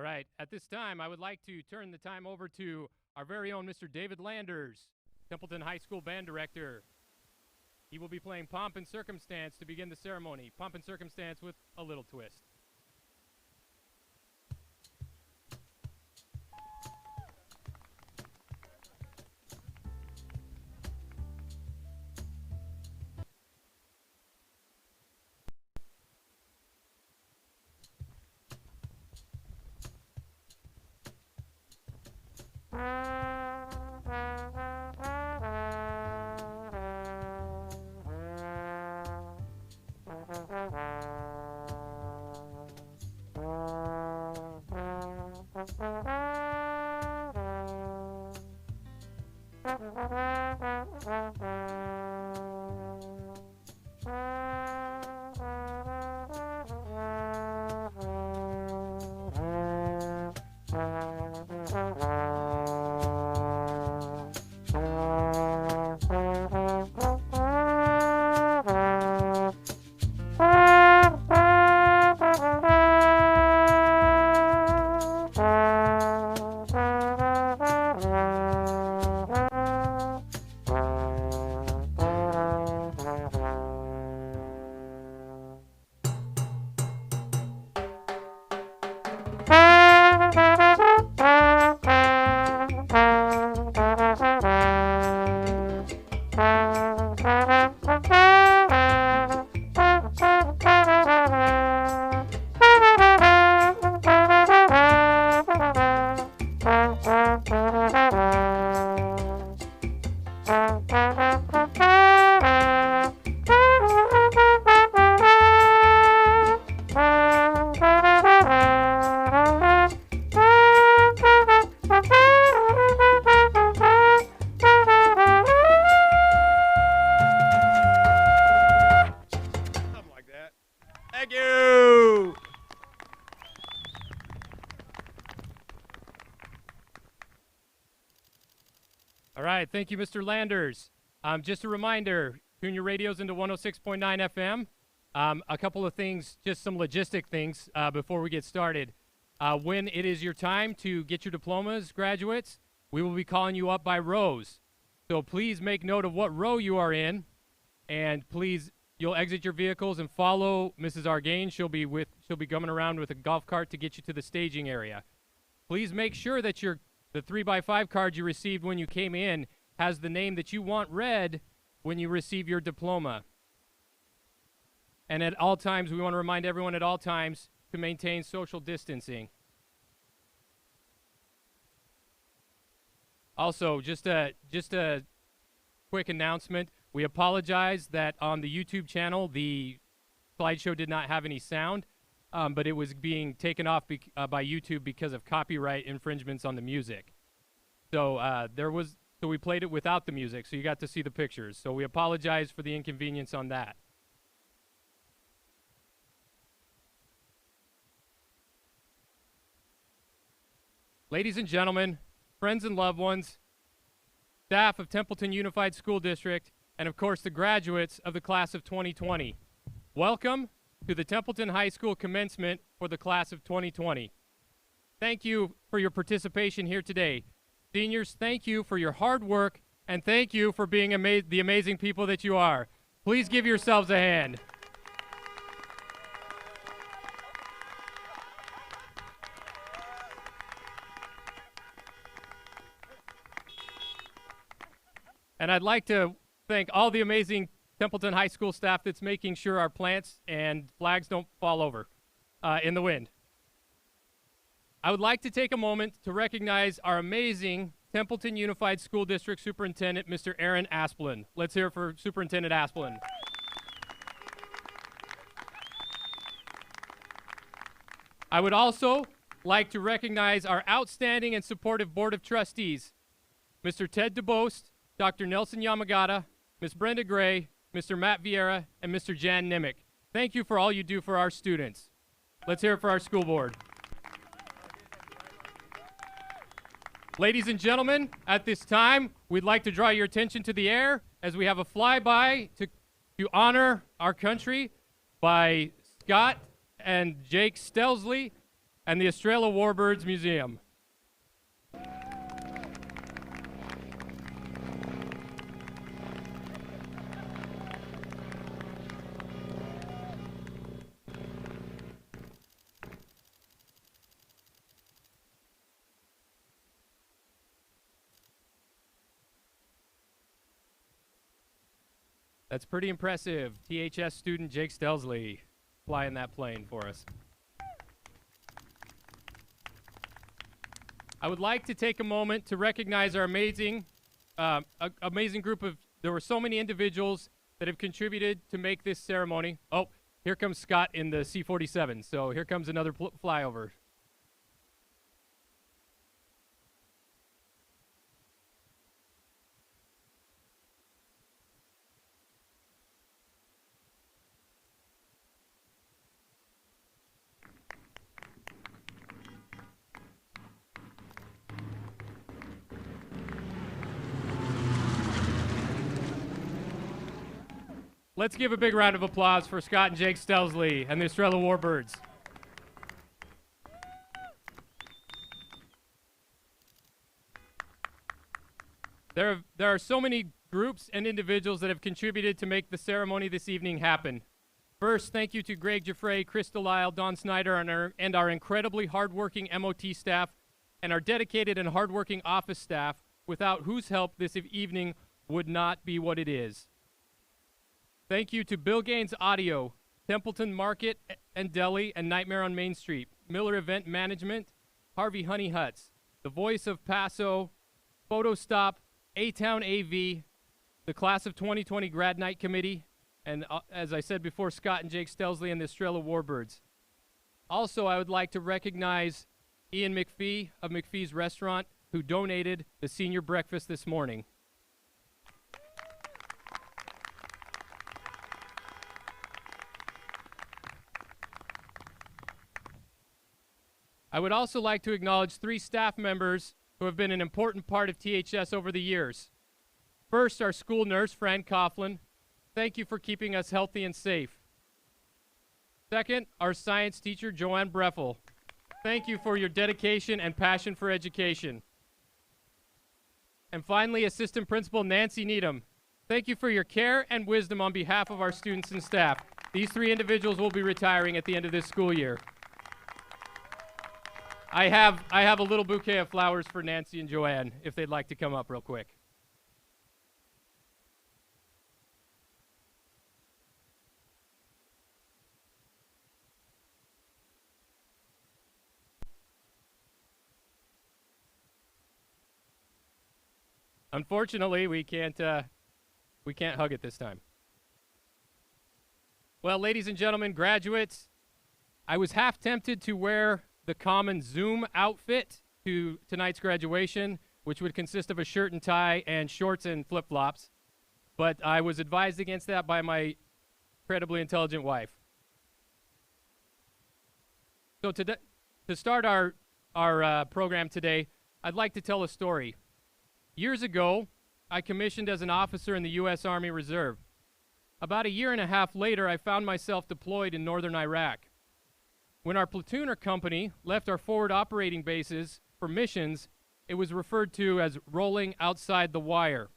right, at this time, I would like to turn the time over to our very own Mr. David Landers, Templeton High School Band Director. He will be playing Pomp and Circumstance to begin the ceremony. Pomp and Circumstance with a little twist. Thank you. All right, thank you, Mr. Landers. Just a reminder, tune your radios into 106.9 FM. A couple of things, just some logistic things before we get started. When it is your time to get your diplomas, graduates, we will be calling you up by rows. So please make note of what row you are in, and please, you'll exit your vehicles and follow Mrs. Argain. She'll be coming around with a golf cart to get you to the staging area. Please make sure that the 3x5 card you received when you came in has the name that you want read when you receive your diploma. And at all times, we want to remind everyone at all times to maintain social distancing. Also, just a quick announcement. We apologize that on the YouTube channel, the slideshow did not have any sound, but it was being taken off by YouTube because of copyright infringements on the music. So so we played it without the music, so you got to see the pictures. So we apologize for the inconvenience on that. Ladies and gentlemen, friends and loved ones, staff of Templeton Unified School District, and of course the graduates of the class of 2020. Welcome to the Templeton High School commencement for the class of 2020. Thank you for your participation here today. Seniors, thank you for your hard work, and thank you for being the amazing people that you are. Please give yourselves a hand. And I'd like to thank all the amazing Templeton High School staff that's making sure our plants and flags don't fall over in the wind. I would like to take a moment to recognize our amazing Templeton Unified School District Superintendent, Mr. Aaron Asplin. Let's hear it for Superintendent Asplin. I would also like to recognize our outstanding and supportive Board of Trustees, Mr. Ted DeBost, Dr. Nelson Yamagata, Ms. Brenda Gray, Mr. Matt Vieira, and Mr. Jan Nimick. Thank you for all you do for our students. Let's hear it for our school board. Ladies and gentlemen, at this time, we'd like to draw your attention to the air as we have a flyby to honor our country by Scott and Jake Stelsley and the Estrella Warbirds Museum. That's pretty impressive. THS student Jake Stelsley flying that plane for us. I would like to take a moment to recognize our amazing group of, there were so many individuals that have contributed to make this ceremony. Oh, here comes Scott in the C-47, so here comes another flyover. Let's give a big round of applause for Scott and Jake Stelsley and the Estrella Warbirds. There are so many groups and individuals that have contributed to make the ceremony this evening happen. First, thank you to Greg Giffray, Chris Delisle, Don Snyder, and our incredibly hardworking MOT staff, and our dedicated and hardworking office staff, without whose help this evening would not be what it is. Thank you to Bill Gaines Audio, Templeton Market and Deli, and Nightmare on Main Street, Miller Event Management, Harvey Honey Huts, The Voice of Paso, Photo Stop, A-Town AV, the Class of 2020 Grad Night Committee, and as I said before, Scott and Jake Stelsley and the Estrella Warbirds. Also, I would like to recognize Ian McPhee of McPhee's Restaurant, who donated the senior breakfast this morning. I would also like to acknowledge 3 staff members who have been an important part of THS over the years. First, our school nurse, Fran Coughlin. Thank you for keeping us healthy and safe. Second, our science teacher, Joanne Breffel. Thank you for your dedication and passion for education. And finally, Assistant Principal Nancy Needham. Thank you for your care and wisdom on behalf of our students and staff. These 3 individuals will be retiring at the end of this school year. I have a little bouquet of flowers for Nancy and Joanne, if they'd like to come up real quick. Unfortunately, we can't hug it this time. Well, ladies and gentlemen, graduates, I was half tempted to wear the common Zoom outfit to tonight's graduation, which would consist of a shirt and tie and shorts and flip-flops, but I was advised against that by my incredibly intelligent wife. So to start our program today, I'd like to tell a story. Years ago, I commissioned as an officer in the U.S. Army Reserve. About a year and a half later, I found myself deployed in northern Iraq. When our platoon or company left our forward operating bases for missions, it was referred to as rolling outside the wire,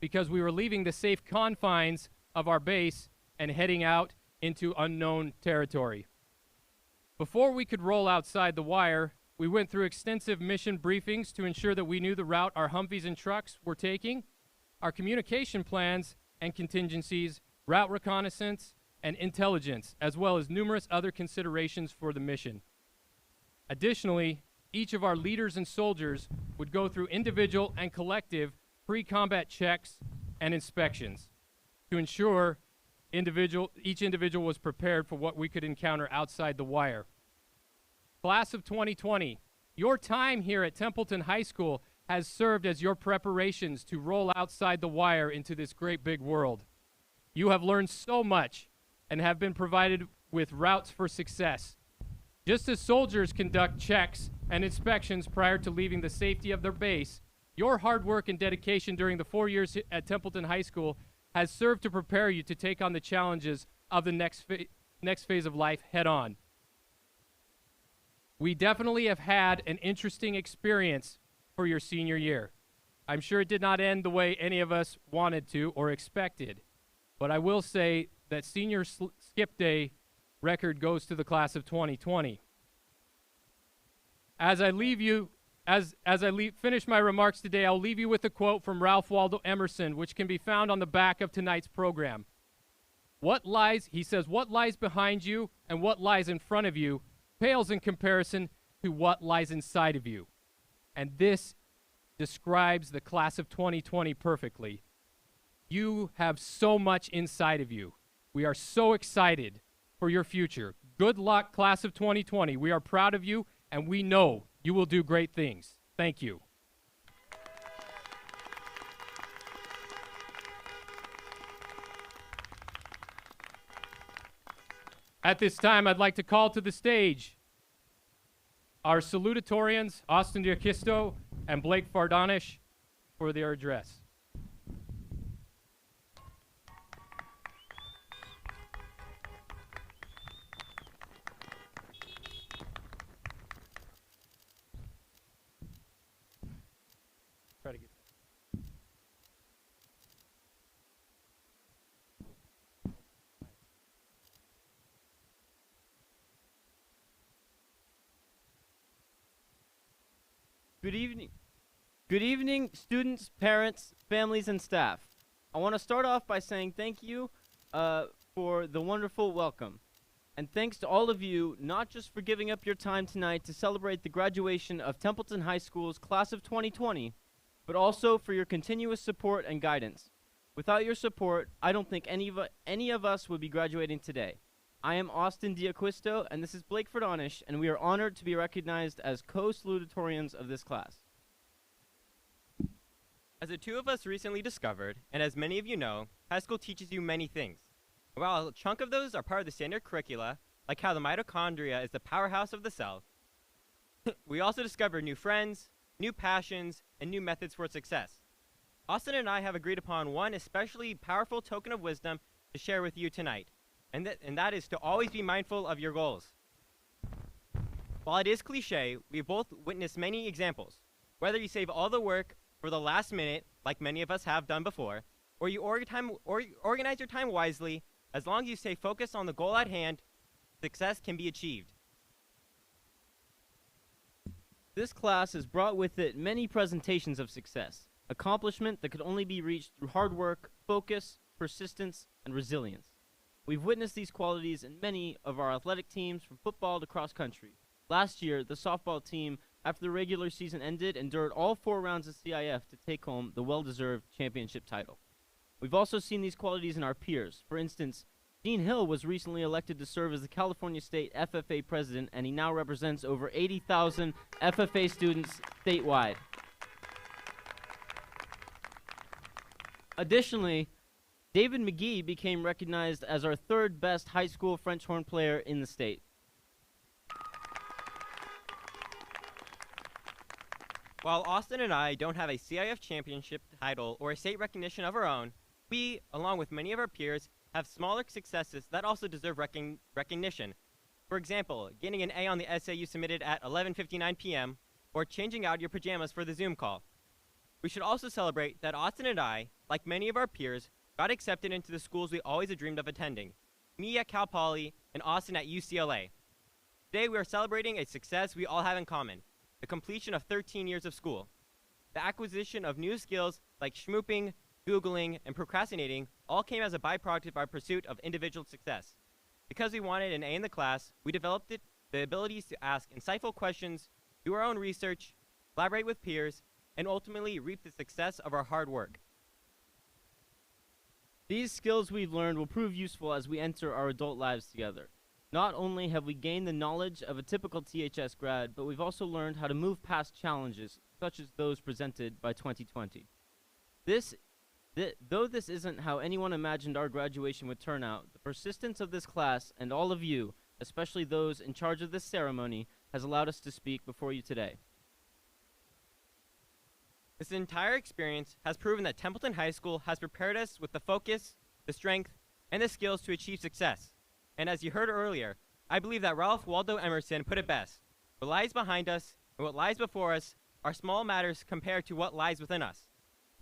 because we were leaving the safe confines of our base and heading out into unknown territory. Before we could roll outside the wire, we went through extensive mission briefings to ensure that we knew the route our Humvees and trucks were taking, our communication plans and contingencies, route reconnaissance, and intelligence, as well as numerous other considerations for the mission. Additionally, each of our leaders and soldiers would go through individual and collective pre-combat checks and inspections to ensure each individual was prepared for what we could encounter outside the wire. Class of 2020, your time here at Templeton High School has served as your preparations to roll outside the wire into this great big world. You have learned so much and have been provided with routes for success. Just as soldiers conduct checks and inspections prior to leaving the safety of their base, your hard work and dedication during the 4 years at Templeton High School has served to prepare you to take on the challenges of the next phase of life head on. We definitely have had an interesting experience for your senior year. I'm sure it did not end the way any of us wanted to or expected, but I will say that senior skip day record goes to the class of 2020. As I leave you, finish my remarks today, I'll leave you with a quote from Ralph Waldo Emerson, which can be found on the back of tonight's program. He says, what lies behind you and what lies in front of you pales in comparison to what lies inside of you. And this describes the class of 2020 perfectly. You have so much inside of you. We are so excited for your future. Good luck, class of 2020. We are proud of you, and we know you will do great things. Thank you. At this time, I'd like to call to the stage our Salutatorians, Austin D'Aquisto and Blake Fardanish, for their address. Try to get Good evening. Good evening, students, parents, families, and staff. I want to start off by saying thank you for the wonderful welcome. And thanks to all of you, not just for giving up your time tonight to celebrate the graduation of Templeton High School's class of 2020, but also for your continuous support and guidance. Without your support, I don't think any of us would be graduating today. I am Austin D'Aquisto, and this is Blake Fardanish, and we are honored to be recognized as co-salutatorians of this class. As the two of us recently discovered, and as many of you know, high school teaches you many things. While a chunk of those are part of the standard curricula, like how the mitochondria is the powerhouse of the cell, we also discover new friends, new passions, and new methods for success. Austin and I have agreed upon one especially powerful token of wisdom to share with you tonight, and that is to always be mindful of your goals. While it is cliche, we've both witnessed many examples. Whether you save all the work for the last minute, like many of us have done before, or you organize your time wisely, as long as you stay focused on the goal at hand, success can be achieved. This class has brought with it many presentations of success, accomplishment that could only be reached through hard work, focus, persistence, and resilience. We've witnessed these qualities in many of our athletic teams, from football to cross country. Last year, the softball team, after the regular season ended, endured all 4 rounds of CIF to take home the well-deserved championship title. We've also seen these qualities in our peers. For instance, Dean Hill was recently elected to serve as the California State FFA president, and he now represents over 80,000 FFA students statewide. Additionally, David McGee became recognized as our 3rd best high school French horn player in the state. While Austin and I don't have a CIF championship title or a state recognition of our own, we, along with many of our peers, have smaller successes that also deserve recognition. For example, getting an A on the essay you submitted at 11:59 p.m., or changing out your pajamas for the Zoom call. We should also celebrate that Austin and I, like many of our peers, got accepted into the schools we always had dreamed of attending, me at Cal Poly and Austin at UCLA. Today we are celebrating a success we all have in common, the completion of 13 years of school. The acquisition of new skills like schmooping, Googling, and procrastinating all came as a byproduct of our pursuit of individual success. Because we wanted an A in the class, we developed the abilities to ask insightful questions, do our own research, collaborate with peers, and ultimately reap the success of our hard work. These skills we've learned will prove useful as we enter our adult lives together. Not only have we gained the knowledge of a typical THS grad, but we've also learned how to move past challenges, such as those presented by 2020. Though this isn't how anyone imagined our graduation would turn out, the persistence of this class and all of you, especially those in charge of this ceremony, has allowed us to speak before you today. This entire experience has proven that Templeton High School has prepared us with the focus, the strength, and the skills to achieve success. And as you heard earlier, I believe that Ralph Waldo Emerson put it best. What lies behind us and what lies before us are small matters compared to what lies within us.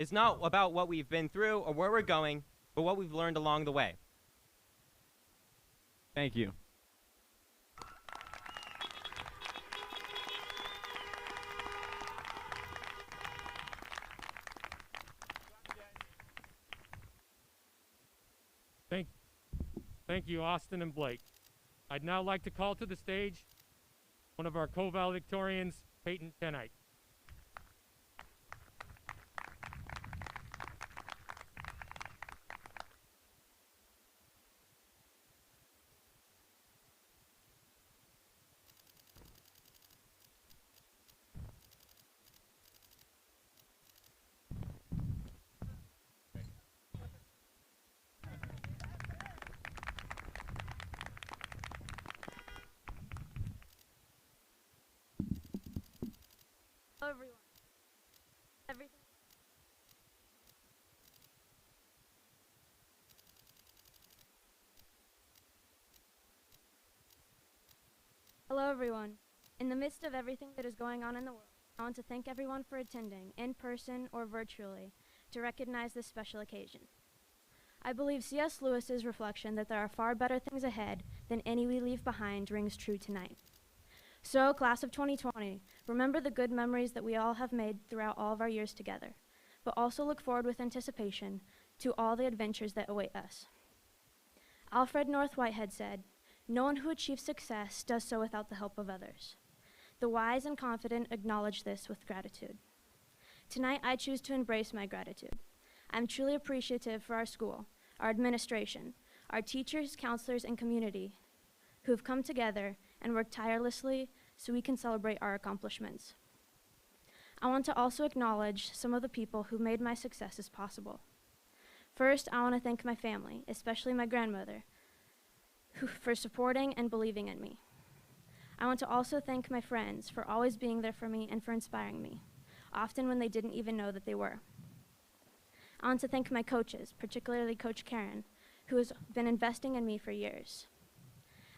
It's not about what we've been through or where we're going, but what we've learned along the way. Thank you. Thank you, Austin and Blake. I'd now like to call to the stage one of our co-valedictorians, Peyton Tenite. Hello, everyone. Everything. Hello, everyone. In the midst of everything that is going on in the world, I want to thank everyone for attending, in person or virtually, to recognize this special occasion. I believe C.S. Lewis's reflection that there are far better things ahead than any we leave behind rings true tonight. So, class of 2020, remember the good memories that we all have made throughout all of our years together, but also look forward with anticipation to all the adventures that await us. Alfred North Whitehead said, "No one who achieves success does so without the help of others." The wise and confident acknowledge this with gratitude. Tonight, I choose to embrace my gratitude. I'm truly appreciative for our school, our administration, our teachers, counselors, and community who have come together and worked tirelessly so we can celebrate our accomplishments. I want to also acknowledge some of the people who made my successes possible. First, I want to thank my family, especially my grandmother, for supporting and believing in me. I want to also thank my friends for always being there for me and for inspiring me, often when they didn't even know that they were. I want to thank my coaches, particularly Coach Karen, who has been investing in me for years.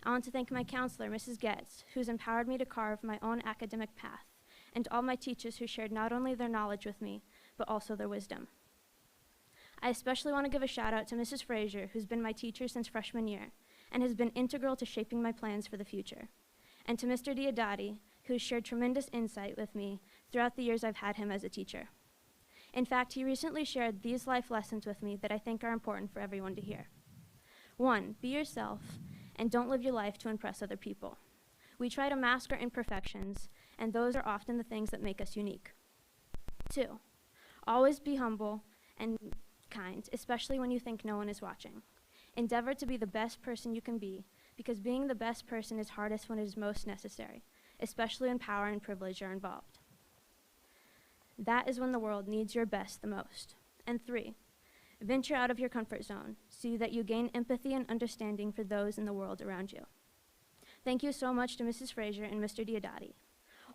I want to thank my counselor, Mrs. Getz, who's empowered me to carve my own academic path, and all my teachers who shared not only their knowledge with me, but also their wisdom. I especially want to give a shout out to Mrs. Frazier, who's been my teacher since freshman year, and has been integral to shaping my plans for the future, and to Mr. Diodati, who's shared tremendous insight with me throughout the years I've had him as a teacher. In fact, he recently shared these life lessons with me that I think are important for everyone to hear. 1, be yourself, and don't live your life to impress other people. We try to mask our imperfections, and those are often the things that make us unique. 2, always be humble and kind, especially when you think no one is watching. Endeavor to be the best person you can be, because being the best person is hardest when it is most necessary, especially when power and privilege are involved. That is when the world needs your best the most. And 3, venture out of your comfort zone so that you gain empathy and understanding for those in the world around you. Thank you so much to Mrs. Frazier and Mr. Diodati.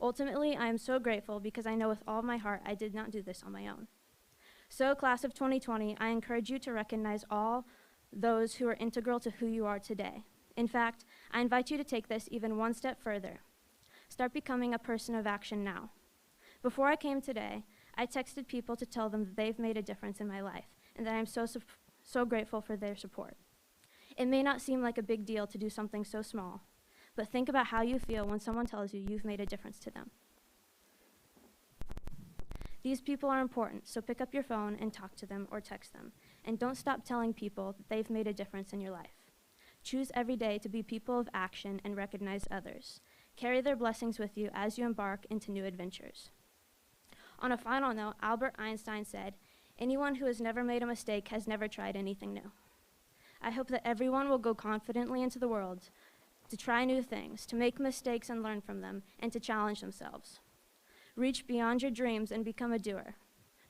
Ultimately, I am so grateful because I know with all my heart I did not do this on my own. So, class of 2020, I encourage you to recognize all those who are integral to who you are today. In fact, I invite you to take this even one step further. Start becoming a person of action now. Before I came today, I texted people to tell them that they've made a difference in my life and that I'm so grateful for their support. It may not seem like a big deal to do something so small, but think about how you feel when someone tells you you've made a difference to them. These people are important, so pick up your phone and talk to them or text them, and don't stop telling people that they've made a difference in your life. Choose every day to be people of action and recognize others. Carry their blessings with you as you embark into new adventures. On a final note, Albert Einstein said, "Anyone who has never made a mistake has never tried anything new." I hope that everyone will go confidently into the world to try new things, to make mistakes and learn from them, and to challenge themselves. Reach beyond your dreams and become a doer.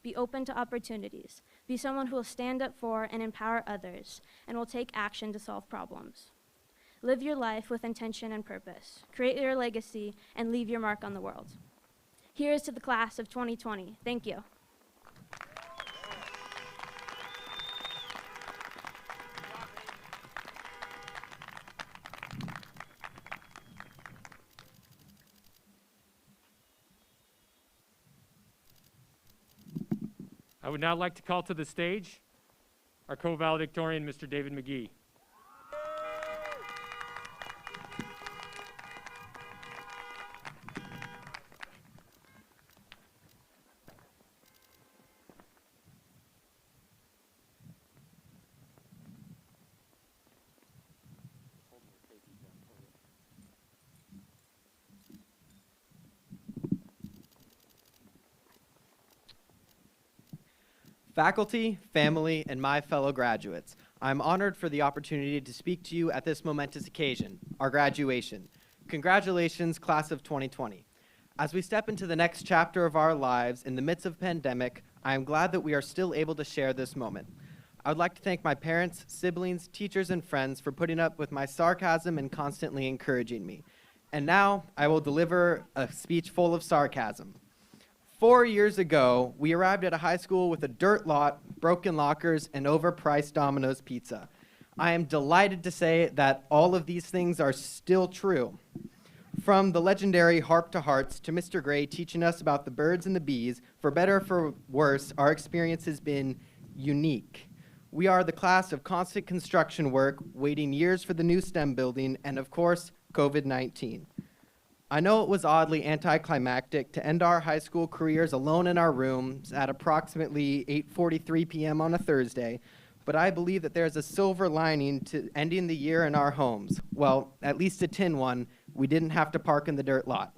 Be open to opportunities. Be someone who will stand up for and empower others and will take action to solve problems. Live your life with intention and purpose. Create your legacy and leave your mark on the world. Here's to the class of 2020. Thank you. would now like to call to the stage our co-valedictorian, Mr. David McGee. Faculty, family, and my fellow graduates, I'm honored for the opportunity to speak to you at this momentous occasion, our graduation. Congratulations, class of 2020. As we step into the next chapter of our lives in the midst of a pandemic, I am glad that we are still able to share this moment. I would like to thank my parents, siblings, teachers, and friends for putting up with my sarcasm and constantly encouraging me. And now, I will deliver a speech full of sarcasm. 4 years ago, we arrived at a high school with a dirt lot, broken lockers, and overpriced Domino's pizza. I am delighted to say that all of these things are still true. From the legendary Harp to Hearts to Mr. Gray teaching us about the birds and the bees, for better or for worse, our experience has been unique. We are the class of constant construction work, waiting years for the new STEM building, and of course, COVID-19. I know it was oddly anticlimactic to end our high school careers alone in our rooms at approximately 8:43 p.m. on a Thursday, but I believe that there's a silver lining to ending the year in our homes. Well, at least a tin one. We didn't have to park in the dirt lot.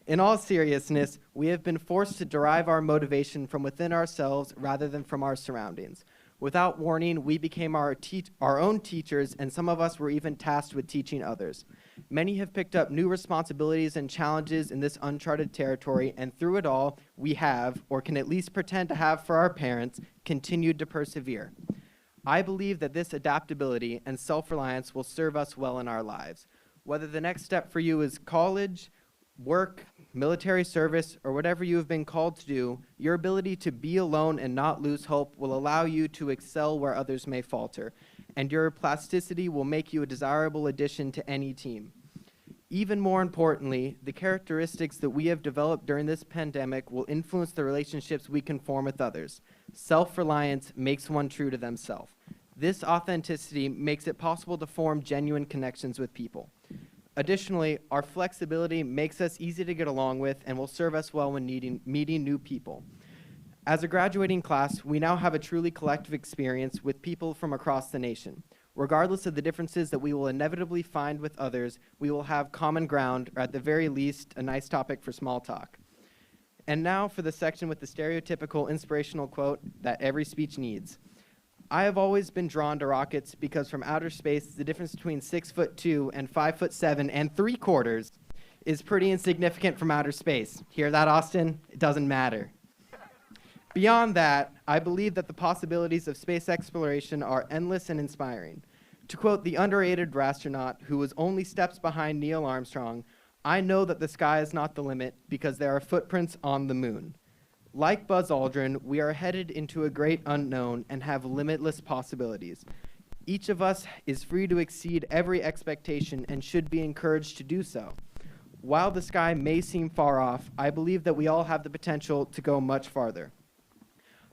In all seriousness, we have been forced to derive our motivation from within ourselves rather than from our surroundings. Without warning, we became our own teachers, and some of us were even tasked with teaching others. Many have picked up new responsibilities and challenges in this uncharted territory, and through it all, we have, or can at least pretend to have for our parents, continued to persevere. I believe that this adaptability and self-reliance will serve us well in our lives. Whether the next step for you is college, work, military service, or whatever you have been called to do, your ability to be alone and not lose hope will allow you to excel where others may falter, and your plasticity will make you a desirable addition to any team. Even more importantly, the characteristics that we have developed during this pandemic will influence the relationships we can form with others. Self-reliance makes one true to themselves. This authenticity makes it possible to form genuine connections with people. Additionally, our flexibility makes us easy to get along with and will serve us well when meeting new people. As a graduating class, we now have a truly collective experience with people from across the nation. Regardless of the differences that we will inevitably find with others, we will have common ground, or at the very least, a nice topic for small talk. And now for the section with the stereotypical inspirational quote that every speech needs. I have always been drawn to rockets because from outer space, the difference between 6'2" and 5'7" and 3/4 is pretty insignificant from outer space. Hear that, Austin? It doesn't matter. Beyond that, I believe that the possibilities of space exploration are endless and inspiring. To quote the underrated astronaut who was only steps behind Neil Armstrong, I know that the sky is not the limit because there are footprints on the moon. Like Buzz Aldrin, we are headed into a great unknown and have limitless possibilities. Each of us is free to exceed every expectation and should be encouraged to do so. While the sky may seem far off, I believe that we all have the potential to go much farther.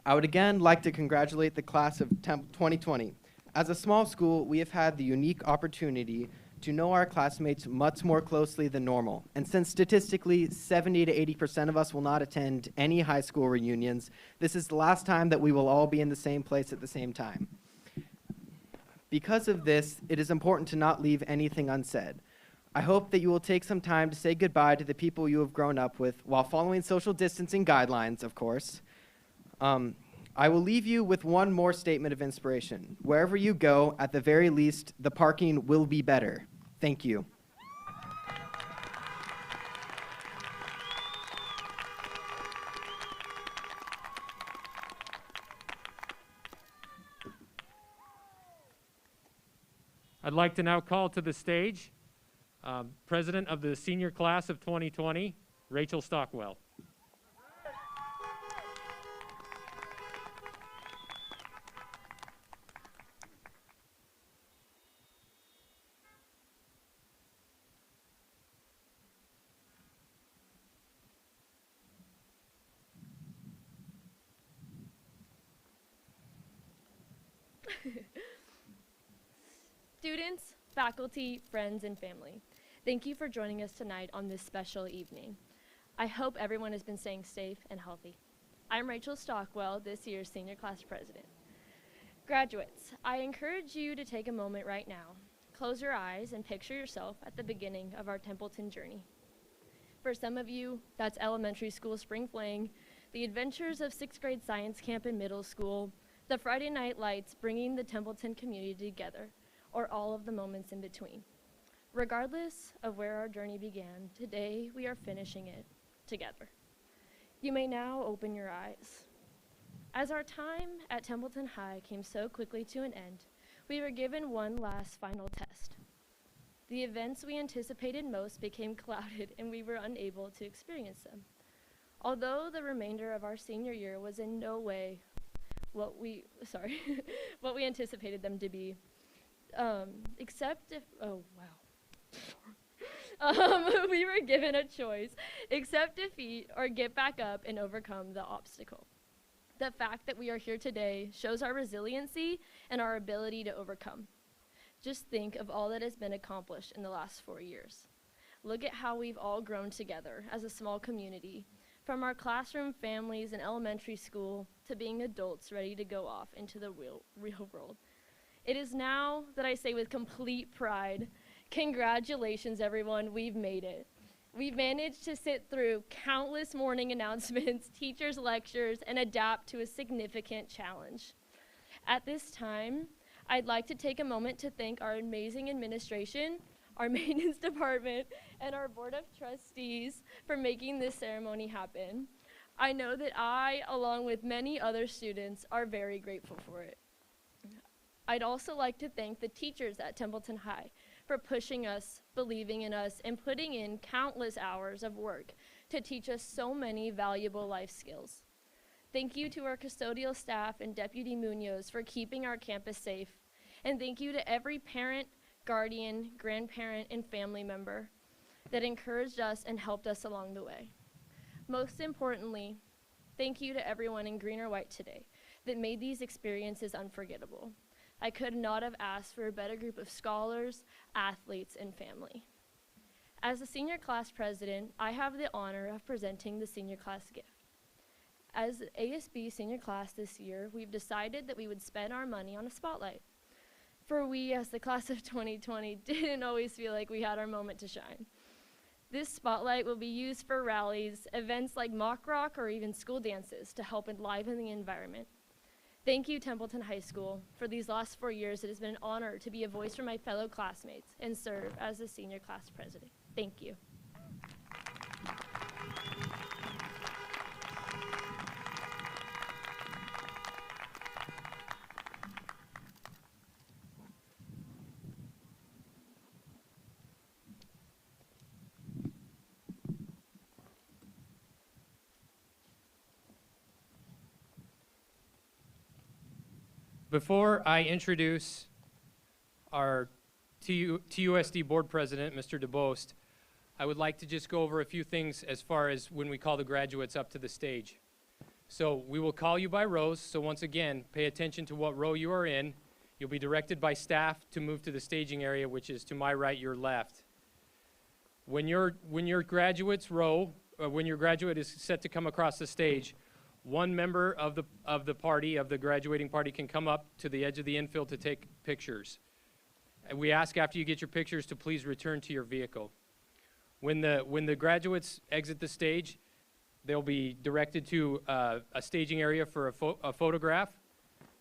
I would again like to congratulate the class of 2020. As a small school, we have had the unique opportunity to know our classmates much more closely than normal. And since statistically 70 to 80% of us will not attend any high school reunions, this is the last time that we will all be in the same place at the same time. Because of this, it is important to not leave anything unsaid. I hope that you will take some time to say goodbye to the people you have grown up with while following social distancing guidelines, of course. I will leave you with one more statement of inspiration. Wherever you go, at the very least, the parking will be better. Thank you. I'd like to now call to the stage President of the senior class of 2020, Rachel Stockwell. Students, faculty, friends, and family, thank you for joining us tonight on this special evening. I hope everyone has been staying safe and healthy. I'm Rachel Stockwell, this year's senior class president. Graduates, I encourage you to take a moment right now. Close your eyes and picture yourself at the beginning of our Templeton journey. For some of you, that's elementary school spring fling, the adventures of 6th grade science camp in middle school, the Friday night lights bringing the Templeton community together, or all of the moments in between. Regardless of where our journey began, today we are finishing it together. You may now open your eyes. As our time at Templeton High came so quickly to an end, we were given one last final test. The events we anticipated most became clouded and we were unable to experience them. Although the remainder of our senior year was in no way what we anticipated them to be, except if, oh wow. We were given a choice, accept defeat or get back up and overcome the obstacle. The fact that we are here today shows our resiliency and our ability to overcome. Just think of all that has been accomplished in the last 4 years. Look at how we've all grown together as a small community, from our classroom families in elementary school to being adults ready to go off into the real world. It is now that I say with complete pride, congratulations everyone, we've made it. We've managed to sit through countless morning announcements, teachers' lectures, and adapt to a significant challenge. At this time, I'd like to take a moment to thank our amazing administration, our maintenance department, and our board of trustees for making this ceremony happen. I know that I, along with many other students, are very grateful for it. I'd also like to thank the teachers at Templeton High for pushing us, believing in us, and putting in countless hours of work to teach us so many valuable life skills. Thank you to our custodial staff and Deputy Munoz for keeping our campus safe. And thank you to every parent, guardian, grandparent, and family member that encouraged us and helped us along the way. Most importantly, thank you to everyone in green or white today that made these experiences unforgettable. I could not have asked for a better group of scholars, athletes, and family. As the senior class president, I have the honor of presenting the senior class gift. As ASB senior class this year, we've decided that we would spend our money on a spotlight. For we, as the class of 2020, didn't always feel like we had our moment to shine. This spotlight will be used for rallies, events like mock rock, or even school dances to help enliven the environment. Thank you, Templeton High School. For these last 4 years, it has been an honor to be a voice for my fellow classmates and serve as the senior class president. Thank you. Before I introduce our TUSD board president, Mr. DeBost, I would like to just go over a few things as far as when we call the graduates up to the stage. So we will call you by rows, so once again, pay attention to what row you are in. You'll be directed by staff to move to the staging area, which is to my right, your left. When your graduate is set to come across the stage, one member of the graduating party can come up to the edge of the infield to take pictures. And we ask after you get your pictures to please return to your vehicle. When the graduates exit the stage, they'll be directed to a staging area for a photograph,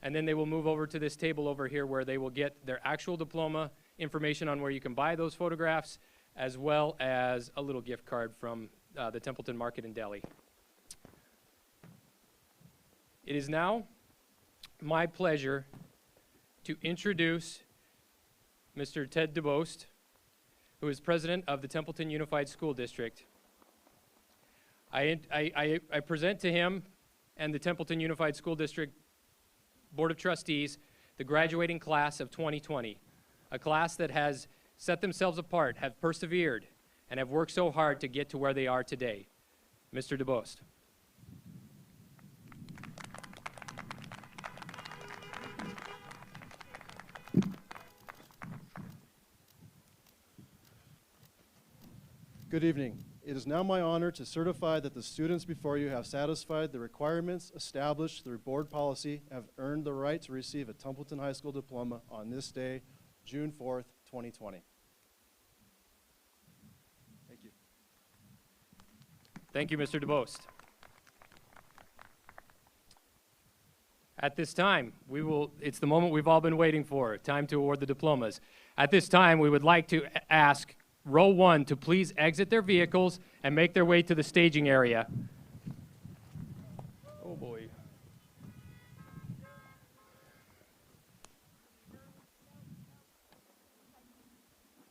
and then they will move over to this table over here where they will get their actual diploma, information on where you can buy those photographs, as well as a little gift card from the Templeton Market and Deli. It is now my pleasure to introduce Mr. Ted DeBost, who is president of the Templeton Unified School District. I present to him and the Templeton Unified School District Board of Trustees the graduating class of 2020, a class that has set themselves apart, have persevered, and have worked so hard to get to where they are today. Mr. DeBost. Good evening. It is now my honor to certify that the students before you have satisfied the requirements established through board policy, have earned the right to receive a Templeton High School diploma on this day, June 4th, 2020. Thank you. Thank you, Mr. DeBost. At this time, it's the moment we've all been waiting for, time to award the diplomas. At this time, we would like to ask row 1 to please exit their vehicles and make their way to the staging area. Oh boy.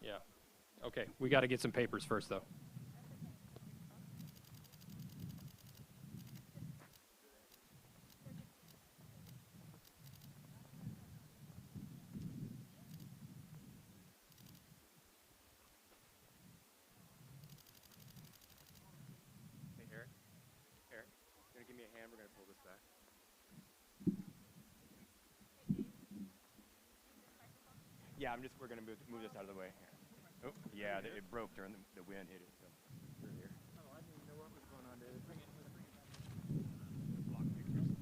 Yeah. Okay, we got to get some papers first, though. Give me a hand, we're going to pull this back. Yeah, we're going to move this out of the way. Oh, yeah, it broke during the wind hit it. So through here. Oh, I didn't know what was going on, David. Bring it back. Block pictures.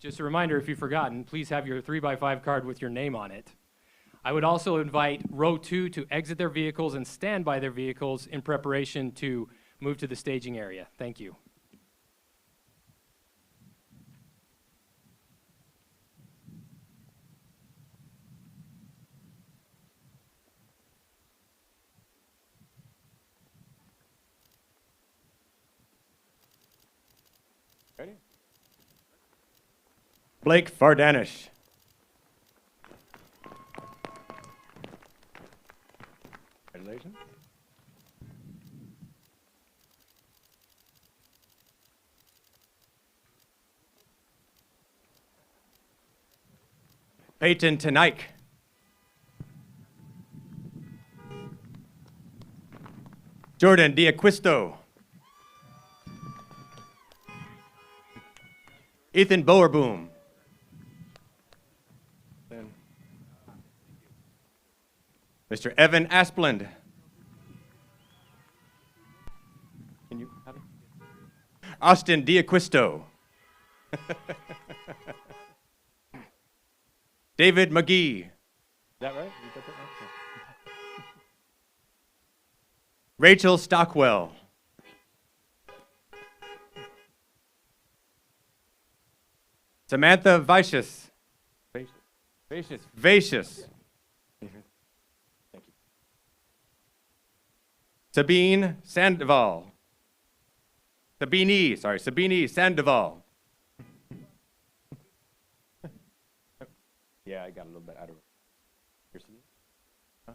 Just a reminder, if you've forgotten, please have your 3x5 card with your name on it. I would also invite row 2 to exit their vehicles and stand by their vehicles in preparation to move to the staging area. Thank you. Ready? Blake Fardanish. Congratulations. Peyton Tenike. Jordan Diaquisto. Ethan Bowerboom. Mr. Evan Asplund. Can you have it? Austin Diaquisto. David McGee. Is that right? You got that right? Yeah. Rachel Stockwell. Samantha Vicious. Vacious. Thank you. Sabine Sandoval. Sabine Sandoval. Yeah, I got a little bit out of it. Here's Selena. Huh?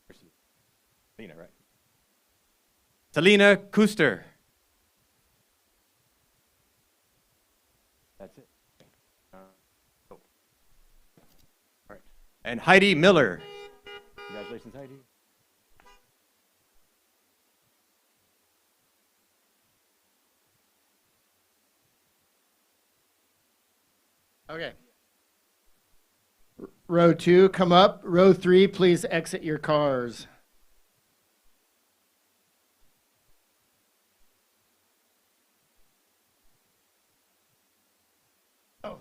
Here's Selena, right? Selena Kuster. That's it. All right. And Heidi Miller. Congratulations, Heidi. Okay. Row 2, come up. Row 3, please exit your cars. Oh.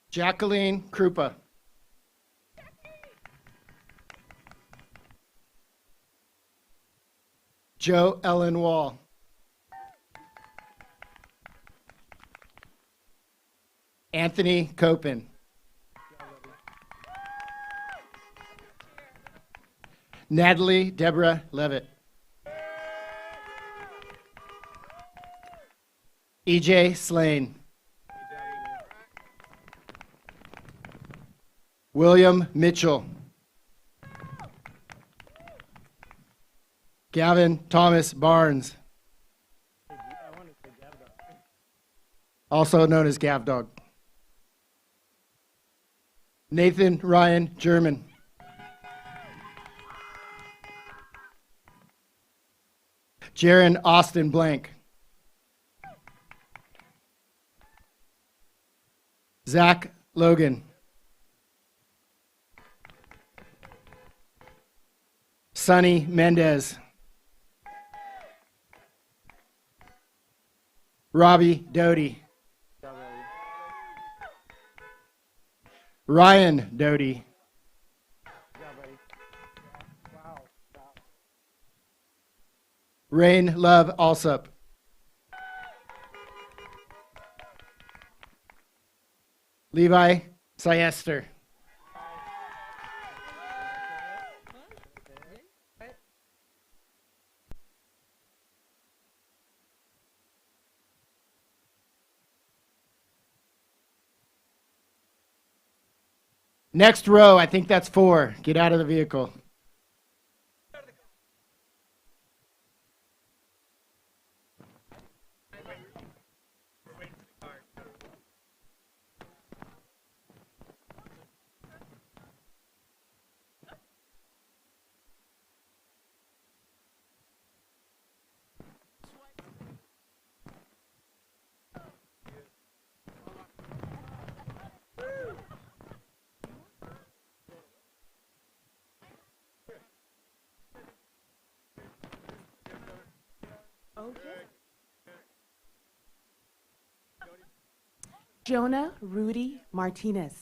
Jacqueline Krupa. Joe Ellen Wall. Anthony Copen. Natalie Deborah Levitt. EJ Slane. William Mitchell. Gavin Thomas Barnes. also known as Gav Dog. Nathan Ryan German. Jaron Austin Blank. Zach Logan. Sonny Mendez. Robbie Doty. Ryan Doty. Rain Love Alsup. Levi Siester. Next row, I think that's 4. Get out of the vehicle. Jonah Rudy Martinez.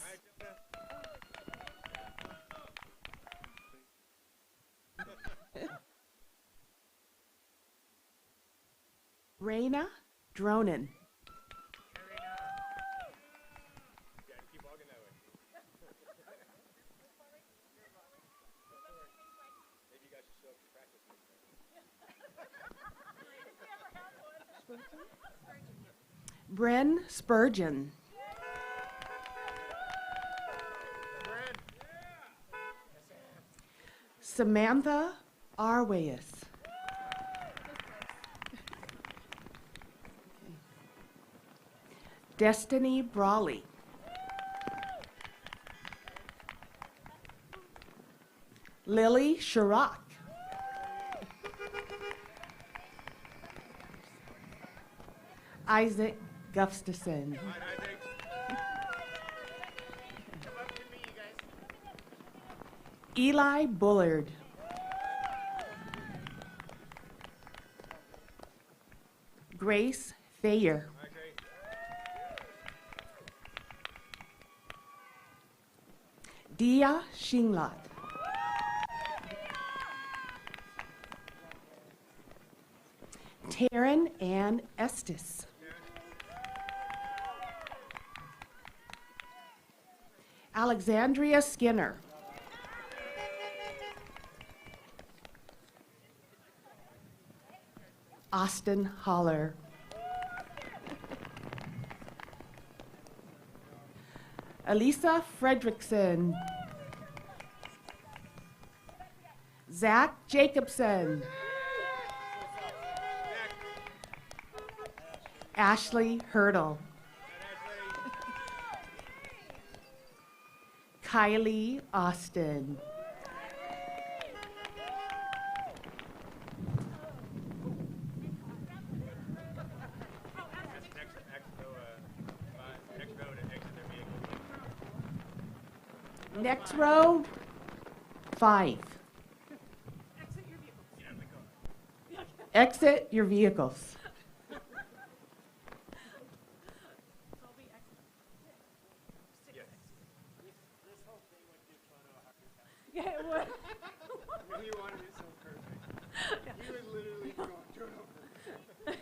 Raina Dronin. Bren Spurgeon. Samantha Arwayas. Destiny Brawley. Lily Chirac. Isaac Gustafson. Eli Bullard. Grace Thayer. Dia Shinglot. Taryn Ann Estes. Alexandria Skinner. Austin Holler. Elisa Fredrickson. Zach Jacobson. Ashley Hurdle. Kylie Austin. Next row, 5. Exit your vehicles. Yeah, it would. You wanted it so perfect. You would literally go turn over.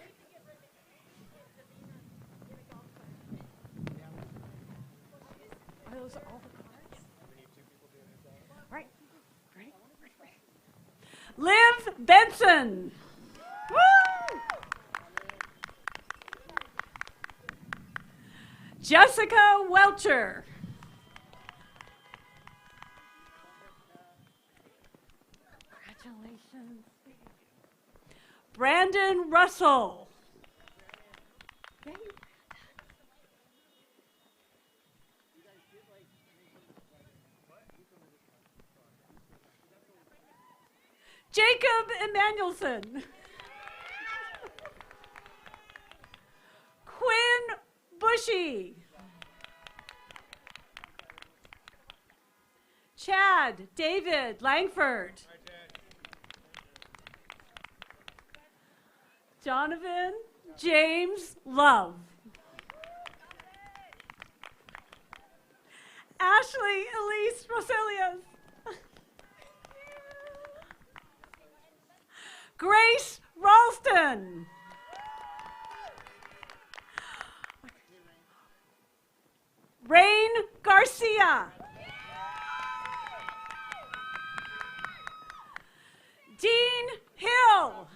Are those all the cards? We need 2 people doing it. Right. Ready? Liv Benson. Woo! Jessica Welcher. Congratulations. Brandon Russell. Emmanuelson. Quinn Bushy. Chad David Langford. Donovan James Love. Ashley Elise Roselius. Grace Ralston. Rain Garcia. Dean Hill.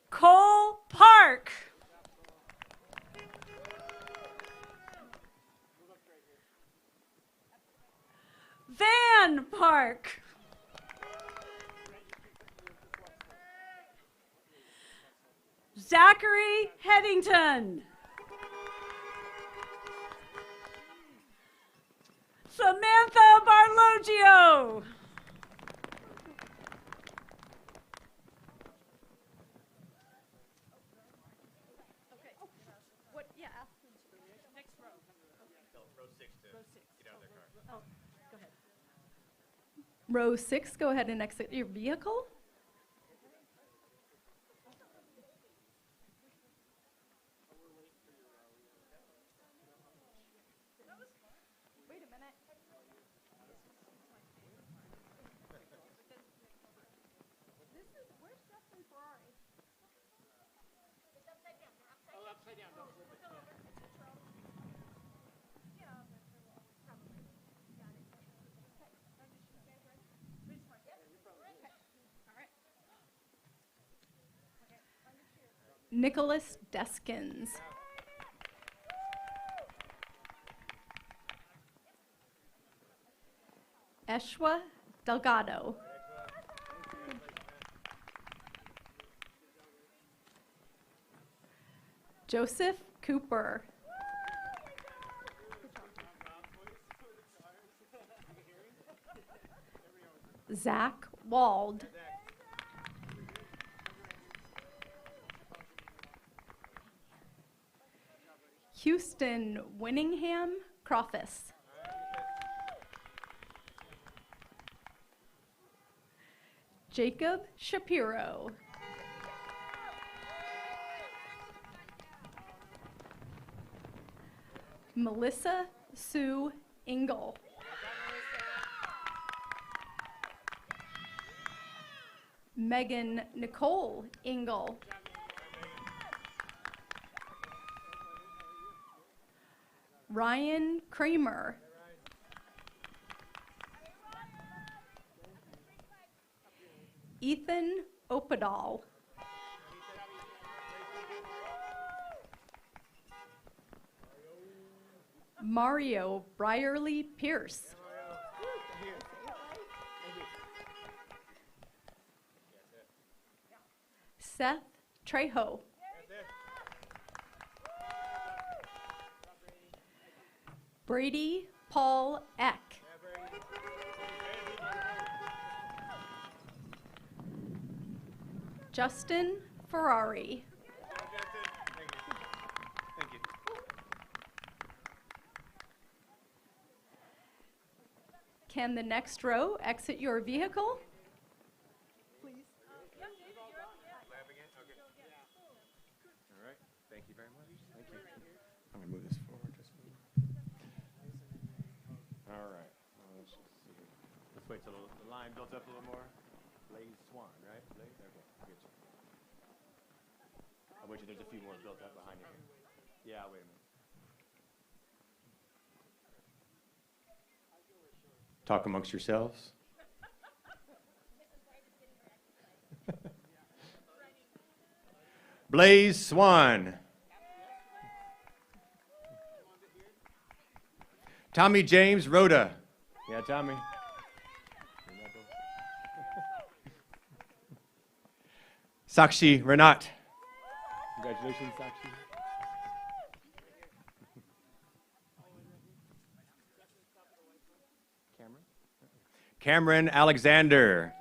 Cole Park. Van Park. Zachary Headington. Samantha Barlogio. Row 6, go ahead and exit your vehicle. Wait a minute. Where's Justin Ferrari? It's upside down. Oh, upside down. Don't flip it. Nicholas Deskins. Eshwa Delgado. Joseph Cooper. Zach Wald. Houston Winningham Crawfus. Jacob Shapiro. Melissa Sue Engel. Megan Nicole Engel. Ryan Kramer. Ethan Opedal. Mario Brierly Pierce. Seth Trejo. Brady Paul Eck. Justin Ferrari. Thank you. Can the next row exit your vehicle? Please. All right. Thank you very much. Thank you. I'm going to move this forward just a little. All right. Let's just see. Let's wait till the line builds up a little more. Blaze Swan, right? Blaze? Okay. I'll get you. I'll wait till there's a few more built up behind you here. Yeah, wait a minute. Talk amongst yourselves. Blaze Swan. Tommy James Rhoda. Yeah, Tommy. Sakshi Renat. Congratulations, Sakshi. Cameron Alexander.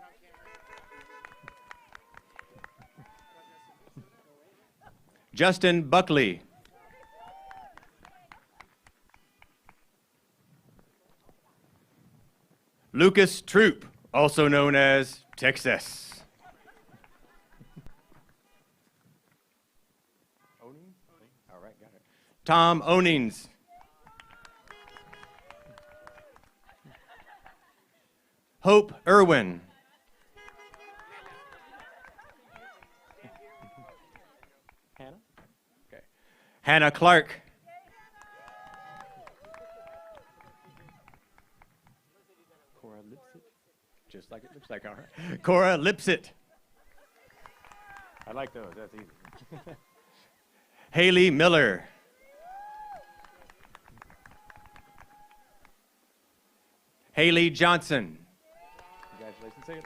Justin Buckley. Lucas Troop, also known as Texas. All right, got it. Tom Onings. Hope Irwin. Hannah? Okay. Hannah Clark. Cora Lipsit. Just like it looks like, all right. Cora Lipsit. I like those, that's easy. Haley Miller. Haley Johnson. Congratulations, Haley.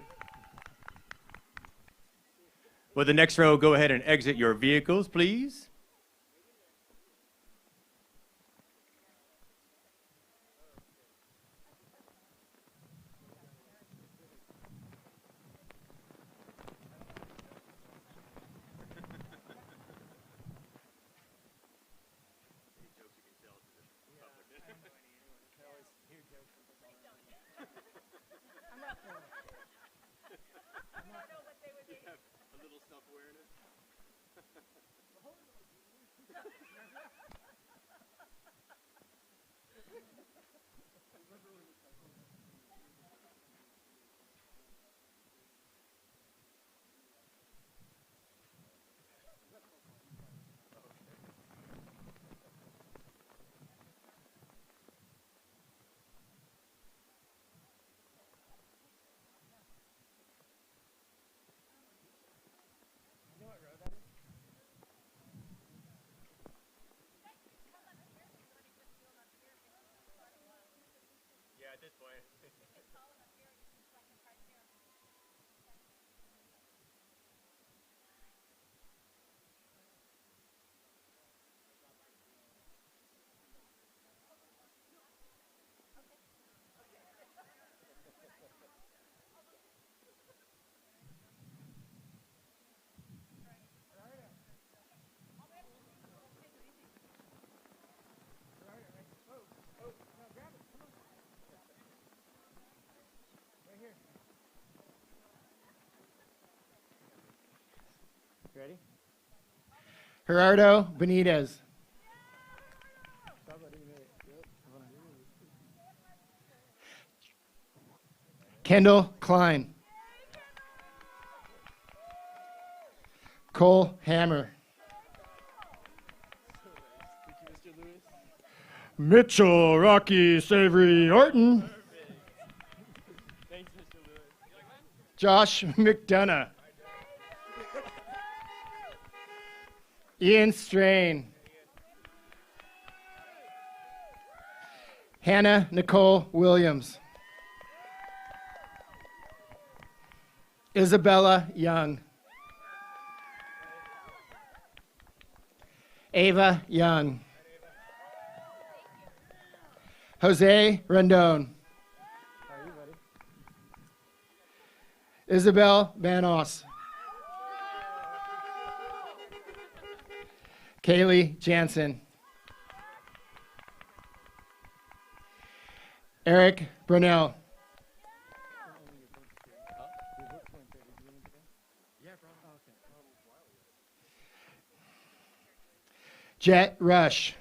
Will the next row go ahead and exit your vehicles, please? At this point. Ready? Gerardo Benitez. Kendall Klein. Cole Hammer. Mitchell Rocky Savory Orton. Josh McDonough. Ian Strain. Hannah Nicole Williams. Isabella Young. Ava Young. Jose Rendon. Isabel Banos. Kaylee Jansen. Eric Brunel. Jet Rush.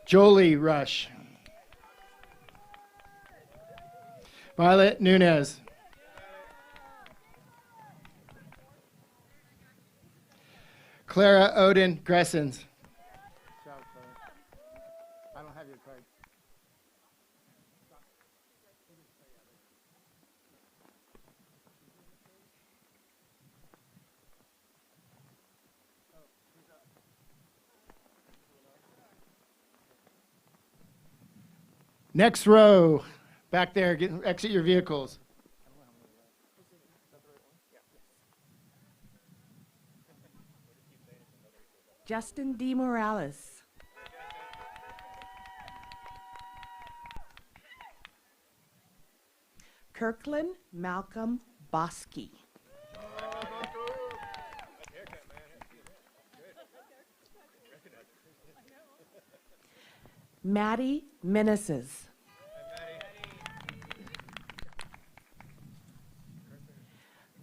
Jolie Rush. Violet Nunez. Clara Odin Gressens. I don't have your card. Next row, back there, exit your vehicles. Justin D. Morales. Kirkland Malcolm Bosky. Maddie Meneses.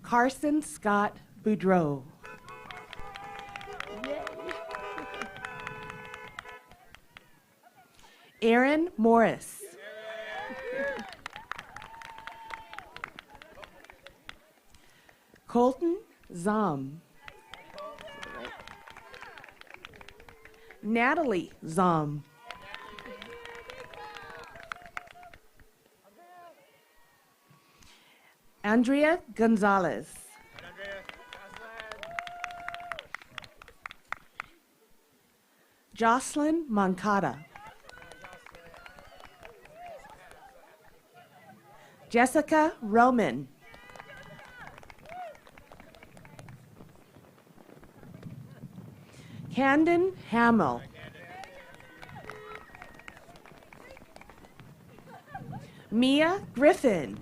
Carson Scott Boudreau. Aaron Morris. Colton Zom. Natalie Zom. Andrea Gonzalez. Jocelyn Moncada. Jessica Roman. Camden Hamill. Mia Griffin.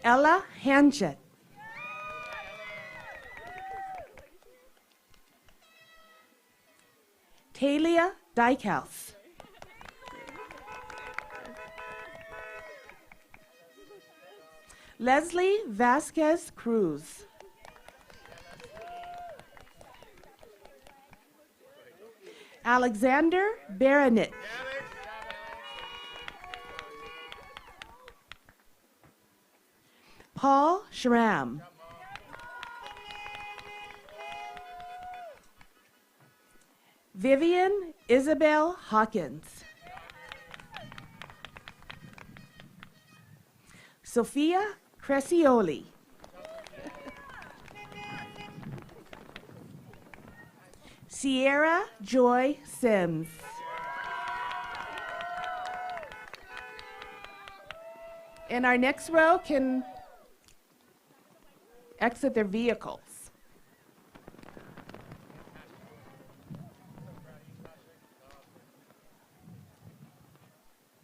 Ella Hanchett. Talia Dykehouse. Leslie Vasquez Cruz. Alexander Baronet. Paul Schramm. Vivian Isabel Hawkins. Sophia Crescioli. Sierra Joy Sims. And our next row can exit their vehicles.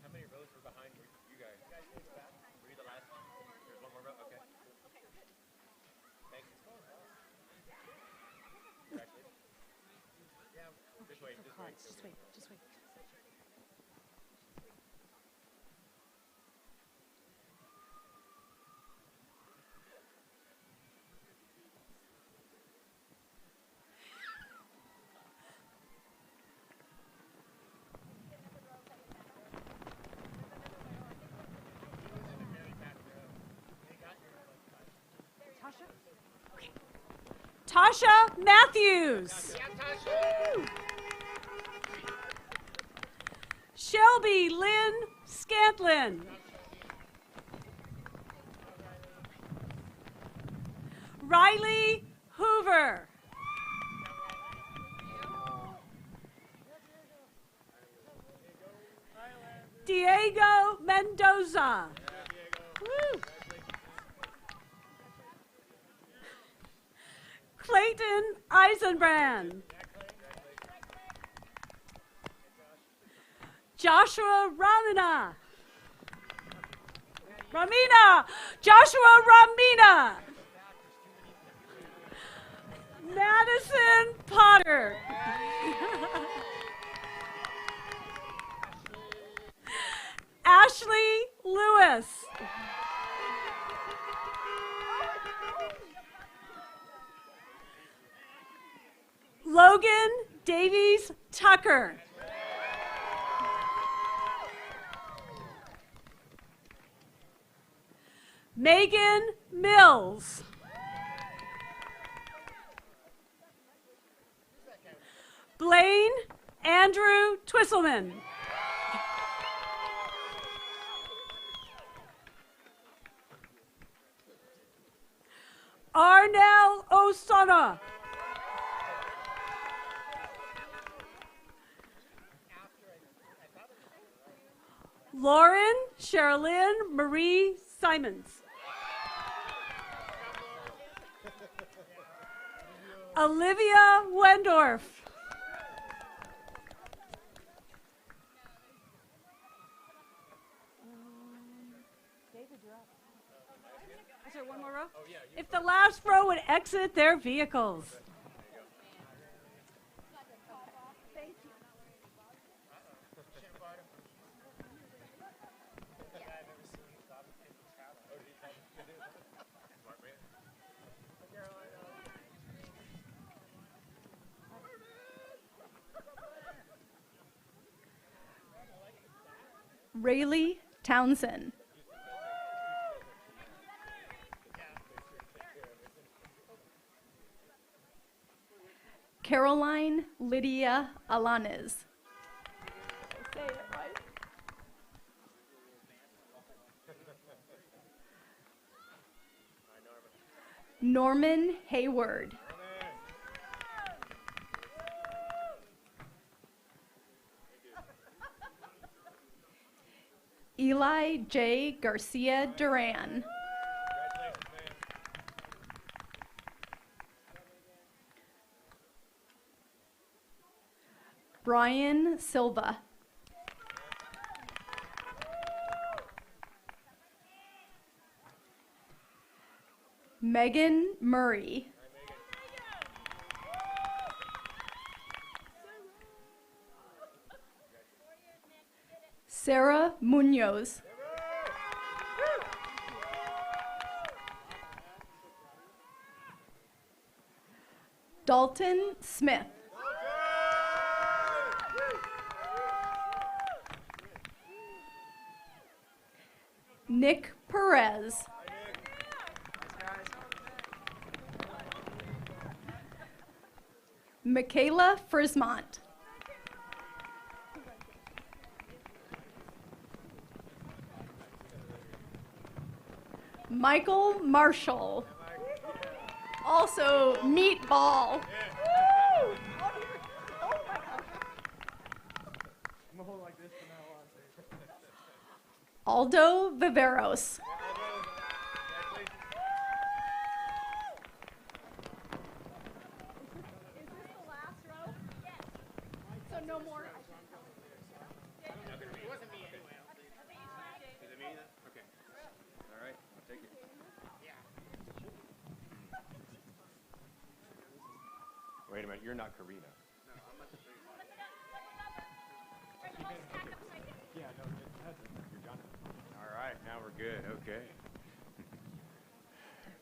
How many rows were behind you guys? Were you the last one? There's one more row? Okay. Thanks. Just wait, just wait. Just wait, just wait. Tasha Matthews. Shelby Lynn Scantlin. Riley Hoover. Diego Mendoza. Woo. Clayton Eisenbrand. Joshua Ramina. Joshua Ramina. Madison Potter. Ashley Lewis. Logan Davies Tucker. Megan Mills. Blaine Andrew Twisselman. Arnell Osana. Lauren Sherilyn Marie Simons. Olivia Wendorf. David, you're up. Is there one more row? If the last row would exit their vehicles. Thank you. Rayleigh Townsend. Caroline Lydia Alanes. Say it right. Norman Hayward. Eli J. Garcia Duran. Brian Silva. Megan Murray. Sarah Munoz. Dalton Smith. Nick Perez. Michaela Frismont. Michael Marshall. Also, Meatball. Aldo Viveros. So no more. Wait a minute, you're not Karina. Yeah, no, you're Jonathan. All right, now we're good. Okay.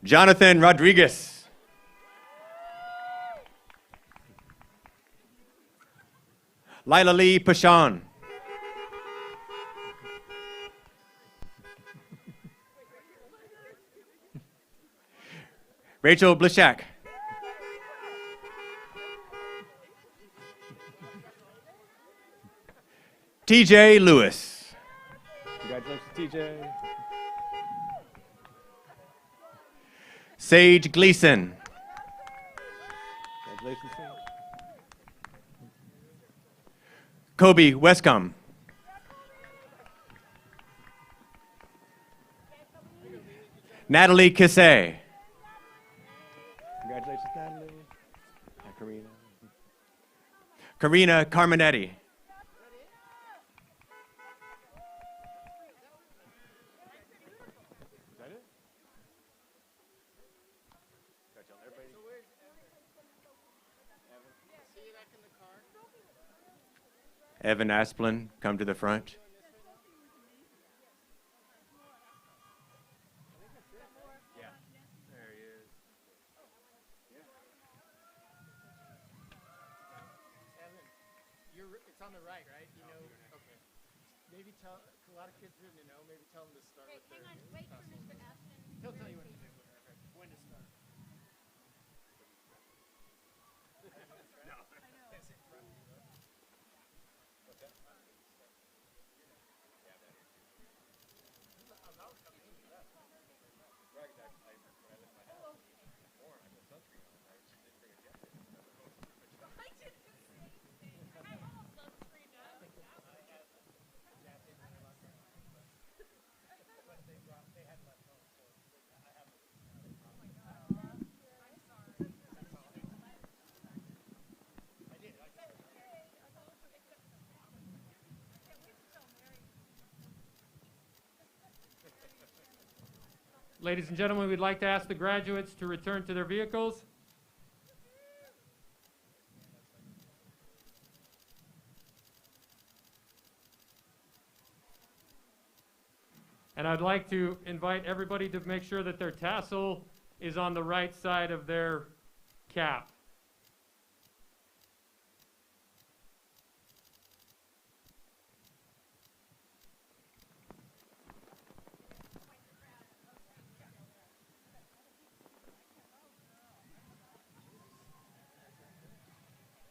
Jonathan Rodriguez. Lila Lee Pashan. Rachel Blishak. TJ Lewis. Congratulations, TJ. Sage Gleason. Congratulations, Sage. Kobe Westcomb. Natalie Kissay. Congratulations, Natalie. Karina. Karina Carminetti. Evan Asplin, come to the front. Yeah, there he is. Evan, it's on the right, right? You know, okay. Maybe tell, a lot of kids didn't know, maybe tell them to start with their Tassel. He'll tell you what to do, when to start. No. Ladies and gentlemen, we'd like to ask the graduates to return to their vehicles. And I'd like to invite everybody to make sure that their tassel is on the right side of their cap.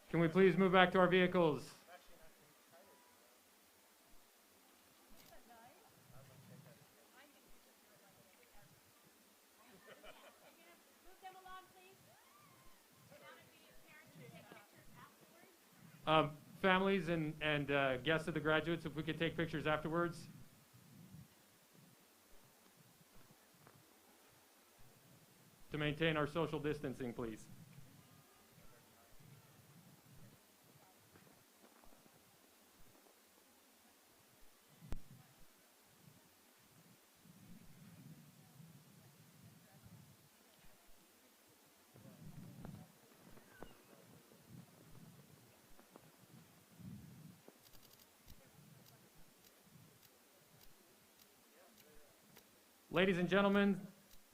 Can we please move back to our vehicles? Families and guests of the graduates, if we could take pictures afterwards. To maintain our social distancing, please. Ladies and gentlemen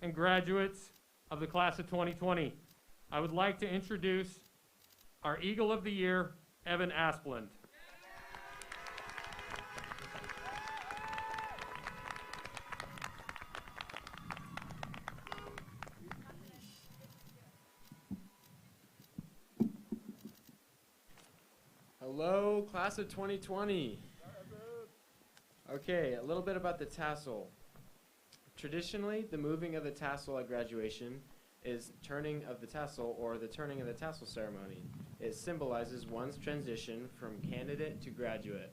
and graduates of the class of 2020, I would like to introduce our Eagle of the Year, Evan Asplund. Hello, class of 2020. Okay, a little bit about the tassel. Traditionally, the moving of the tassel at graduation is turning of the tassel, or the turning of the tassel ceremony. It symbolizes one's transition from candidate to graduate.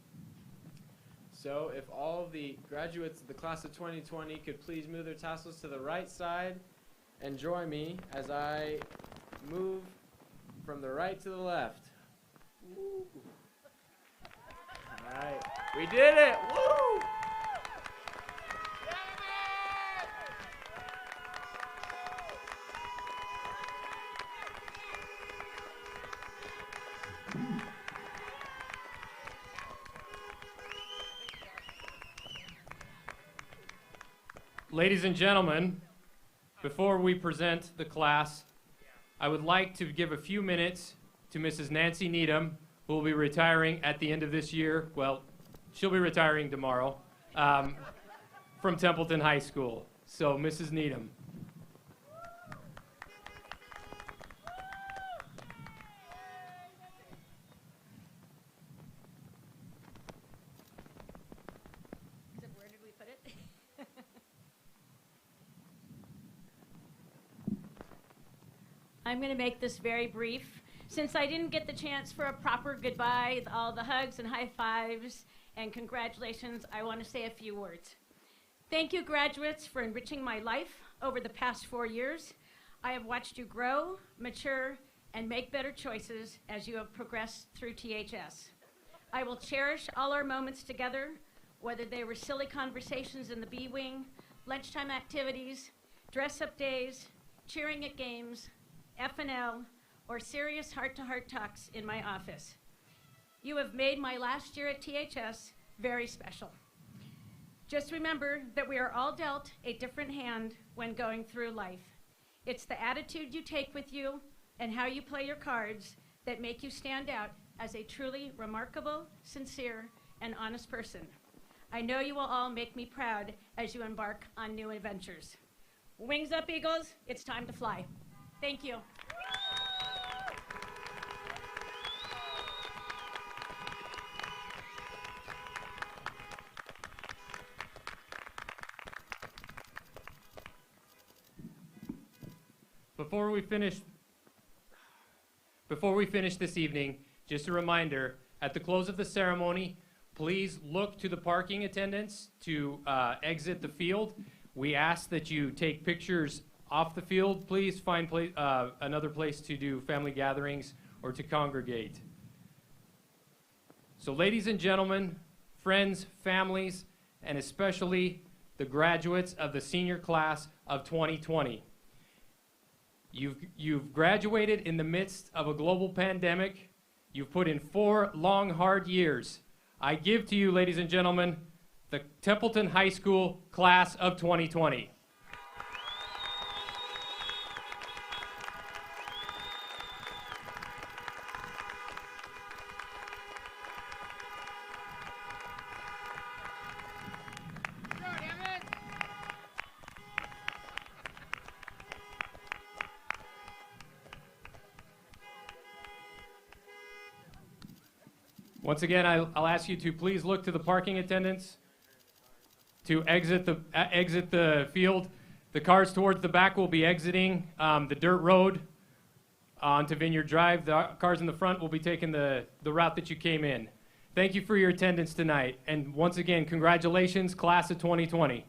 So if all of the graduates of the class of 2020 could please move their tassels to the right side and join me as I move from the right to the left. Woo. All right, we did it! Woo! Ladies and gentlemen, before we present the class, I would like to give a few minutes to Mrs. Nancy Needham, who will be retiring at the end of this year. Well, she'll be retiring tomorrow from Templeton High School. So, Mrs. Needham. Where did we put it? I'm going to make this very brief. Since I didn't get the chance for a proper goodbye, all the hugs and high fives and congratulations, I want to say a few words. Thank you, graduates, for enriching my life over the past 4 years. I have watched you grow, mature, and make better choices as you have progressed through THS. I will cherish all our moments together, whether they were silly conversations in the B Wing, lunchtime activities, dress-up days, cheering at games, F&L, or serious heart-to-heart talks in my office. You have made my last year at THS very special. Just remember that we are all dealt a different hand when going through life. It's the attitude you take with you and how you play your cards that make you stand out as a truly remarkable, sincere, and honest person. I know you will all make me proud as you embark on new adventures. Wings up, Eagles, it's time to fly. Thank you. Before we finish this evening, just a reminder, at the close of the ceremony, please look to the parking attendants to exit the field. We ask that you take pictures off the field. Please find another place to do family gatherings or to congregate. So ladies and gentlemen, friends, families, and especially the graduates of the senior class of 2020. You've graduated in the midst of a global pandemic. You've put in 4 long, hard years. I give to you, ladies and gentlemen, the Templeton High School class of 2020. Once again, I'll ask you to please look to the parking attendants to exit the field. The cars towards the back will be exiting the dirt road onto Vineyard Drive. The cars in the front will be taking the route that you came in. Thank you for your attendance tonight. And once again, congratulations, class of 2020.